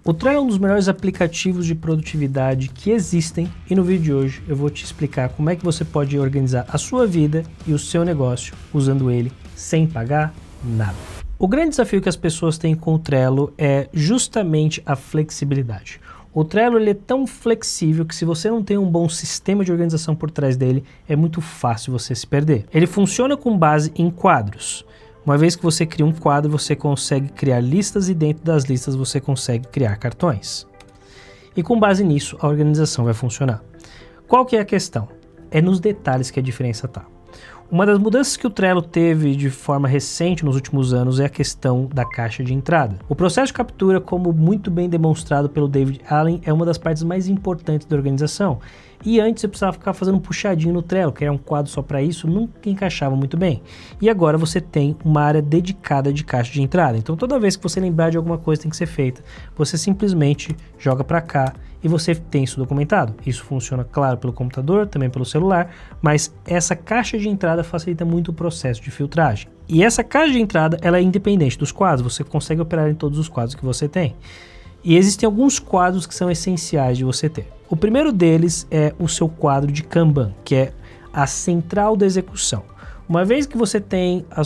O Trello é um dos melhores aplicativos de produtividade que existem e no vídeo de hoje eu vou te explicar como é que você pode organizar a sua vida e o seu negócio usando ele sem pagar nada. O grande desafio que as pessoas têm com o Trello é justamente a flexibilidade. O Trello ele é tão flexível que se você não tem um bom sistema de organização por trás dele, é muito fácil você se perder. Ele funciona com base em quadros. Uma vez que você cria um quadro, você consegue criar listas e dentro das listas você consegue criar cartões. E com base nisso, a organização vai funcionar. Qual que é a questão? É nos detalhes que a diferença está. Uma das mudanças que o Trello teve de forma recente nos últimos anos é a questão da caixa de entrada. O processo de captura, como muito bem demonstrado pelo David Allen, é uma das partes mais importantes da organização. E antes você precisava ficar fazendo um puxadinho no Trello, que era um quadro só para isso, nunca encaixava muito bem. E agora você tem uma área dedicada de caixa de entrada. Então toda vez que você lembrar de alguma coisa que tem que ser feita, você simplesmente joga para cá e você tem isso documentado. Isso funciona, claro, pelo computador, também pelo celular, mas essa caixa de entrada facilita muito o processo de filtragem. E essa caixa de entrada, ela é independente dos quadros, você consegue operar em todos os quadros que você tem. E existem alguns quadros que são essenciais de você ter. O primeiro deles é o seu quadro de Kanban, que é a central da execução. Uma vez que você tem o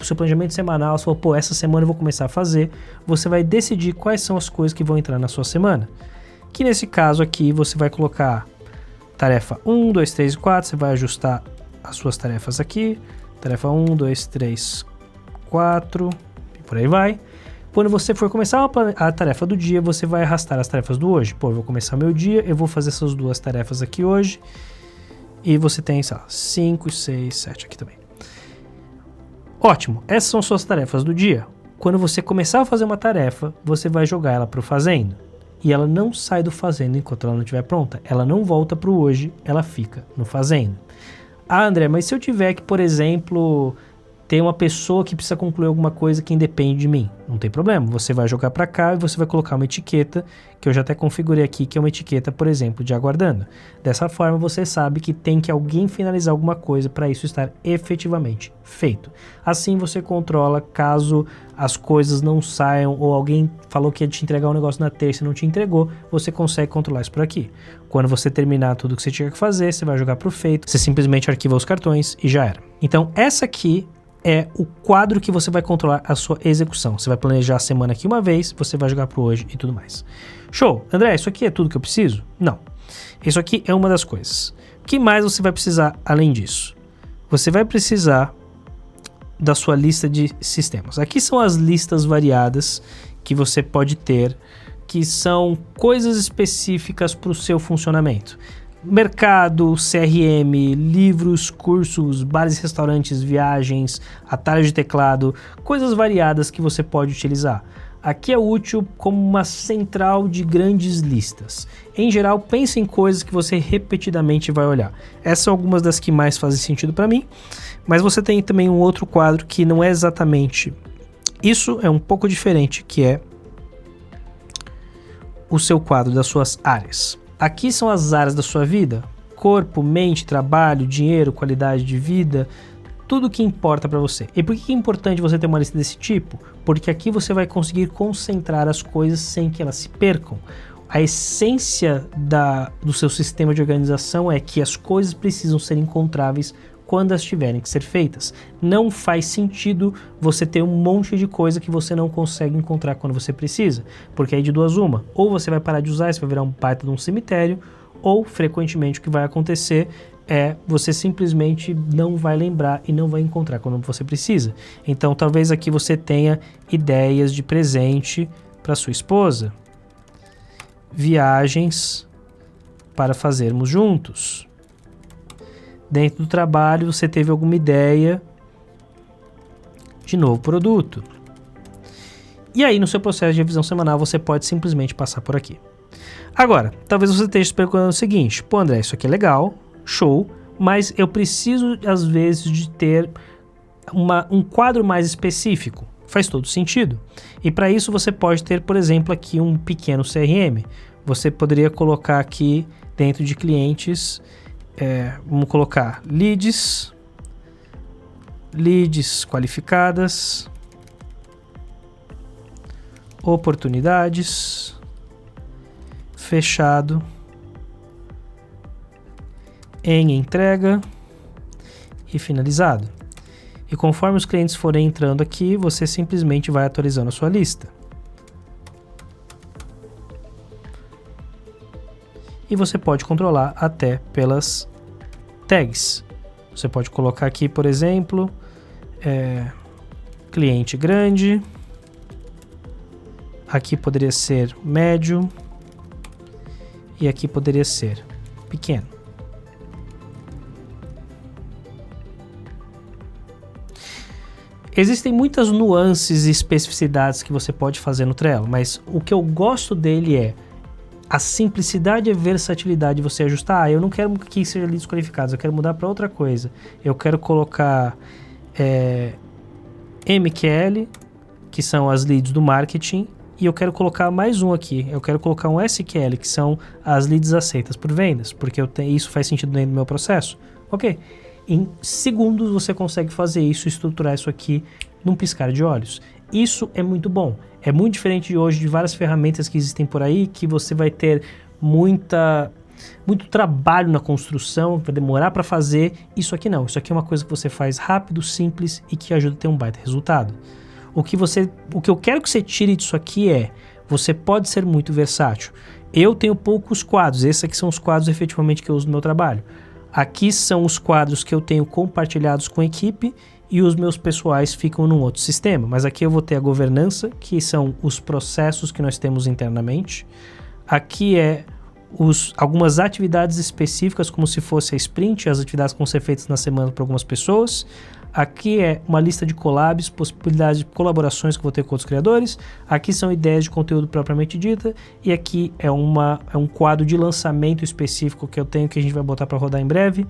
seu planejamento semanal, você fala, pô, essa semana eu vou começar a fazer, você vai decidir quais são as coisas que vão entrar na sua semana. Que nesse caso aqui você vai colocar tarefa 1, 2, 3 e 4, você vai ajustar as suas tarefas aqui, tarefa 1, 2, 3, 4 e por aí vai. Quando você for começar a tarefa do dia, você vai arrastar as tarefas do hoje. Pô, eu vou começar meu dia, eu vou fazer essas duas tarefas aqui hoje. E você tem, sei lá, 5, 6, 7 aqui também. Ótimo, essas são suas tarefas do dia. Quando você começar a fazer uma tarefa, você vai jogar ela para o fazendo. E ela não sai do fazendo enquanto ela não estiver pronta. Ela não volta para o hoje, ela fica no fazendo. Ah, André, mas se eu tiver que, por exemplo, ter uma pessoa que precisa concluir alguma coisa que independe de mim, não tem problema. Você vai jogar para cá e você vai colocar uma etiqueta, que eu já até configurei aqui, que é uma etiqueta, por exemplo, de aguardando. Dessa forma você sabe que tem que alguém finalizar alguma coisa para isso estar efetivamente feito. Assim você controla caso as coisas não saiam ou alguém falou que ia te entregar um negócio na terça e não te entregou, você consegue controlar isso por aqui. Quando você terminar tudo que você tinha que fazer, você vai jogar para o feito, você simplesmente arquiva os cartões e já era. Então essa aqui é o quadro que você vai controlar a sua execução. Você vai planejar a semana aqui uma vez, você vai jogar para hoje e tudo mais. Show! André, isso aqui é tudo que eu preciso? Não. Isso aqui é uma das coisas. O que mais você vai precisar além disso? Você vai precisar da sua lista de sistemas. Aqui são as listas variadas que você pode ter, que são coisas específicas para o seu funcionamento. Mercado, CRM, livros, cursos, bares e restaurantes, viagens, atalhos de teclado, coisas variadas que você pode utilizar. Aqui é útil como uma central de grandes listas. Em geral, pense em coisas que você repetidamente vai olhar. Essas são algumas das que mais fazem sentido para mim, mas você tem também um outro quadro que não é exatamente isso, é um pouco diferente, que é o seu quadro das suas áreas. Aqui são as áreas da sua vida: corpo, mente, trabalho, dinheiro, qualidade de vida, tudo que importa para você. E por que é importante você ter uma lista desse tipo? Porque aqui você vai conseguir concentrar as coisas sem que elas se percam. A essência do seu sistema de organização é que as coisas precisam ser encontráveis quando elas tiverem que ser feitas. Não faz sentido você ter um monte de coisa que você não consegue encontrar quando você precisa, porque aí de duas uma, ou você vai parar de usar, isso vai virar um baita de um cemitério, ou frequentemente o que vai acontecer é você simplesmente não vai lembrar e não vai encontrar quando você precisa. Então talvez aqui você tenha ideias de presente para sua esposa, viagens para fazermos juntos. Dentro do trabalho você teve alguma ideia de novo produto. E aí no seu processo de revisão semanal você pode simplesmente passar por aqui. Agora, talvez você esteja se perguntando o seguinte: pô, André, isso aqui é legal, show, mas eu preciso às vezes de ter um quadro mais específico. Faz todo sentido. E para isso você pode ter, por exemplo, aqui um pequeno CRM. Você poderia colocar aqui dentro de clientes, vamos colocar leads qualificadas, oportunidades, fechado em entrega e finalizado. E conforme os clientes forem entrando aqui, você simplesmente vai atualizando a sua lista. E você pode controlar até pelas tags. Você pode colocar aqui, por exemplo, cliente grande. Aqui poderia ser médio. E aqui poderia ser pequeno. Existem muitas nuances e especificidades que você pode fazer no Trello, mas o que eu gosto dele é a simplicidade e a versatilidade de você ajustar. Eu não quero que seja leads qualificados, eu quero mudar para outra coisa. Eu quero colocar MQL, que são as leads do marketing, e eu quero colocar mais um aqui. Eu quero colocar um SQL, que são as leads aceitas por vendas, porque isso faz sentido dentro do meu processo. Ok. Em segundos você consegue fazer isso, estruturar isso aqui num piscar de olhos. Isso é muito bom. É muito diferente de hoje de várias ferramentas que existem por aí, que você vai ter muito trabalho na construção, vai demorar para fazer. Isso aqui não. Isso aqui é uma coisa que você faz rápido, simples e que ajuda a ter um baita resultado. O que eu quero que você tire disso aqui é, você pode ser muito versátil. Eu tenho poucos quadros. Esses aqui são os quadros efetivamente que eu uso no meu trabalho. Aqui são os quadros que eu tenho compartilhados com a equipe e os meus pessoais ficam num outro sistema. Mas aqui eu vou ter a governança, que são os processos que nós temos internamente. Aqui algumas atividades específicas, como se fosse a sprint, as atividades que vão ser feitas na semana para algumas pessoas. Aqui é uma lista de collabs, possibilidades de colaborações que eu vou ter com outros criadores. Aqui são ideias de conteúdo propriamente dita. E aqui é um quadro de lançamento específico que eu tenho, que a gente vai botar para rodar em breve.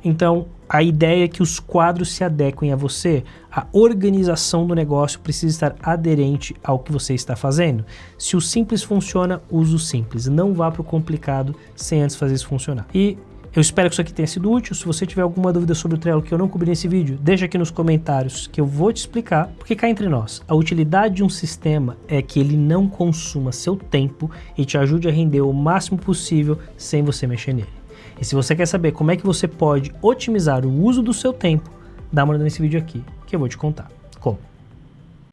Então, a ideia é que os quadros se adequem a você. A organização do negócio precisa estar aderente ao que você está fazendo. Se o simples funciona, use o simples. Não vá para o complicado sem antes fazer isso funcionar. E eu espero que isso aqui tenha sido útil. Se você tiver alguma dúvida sobre o Trello que eu não cobri nesse vídeo, deixa aqui nos comentários que eu vou te explicar. Porque cá entre nós, a utilidade de um sistema é que ele não consuma seu tempo e te ajude a render o máximo possível sem você mexer nele. E se você quer saber como é que você pode otimizar o uso do seu tempo, dá uma olhada nesse vídeo aqui que eu vou te contar como.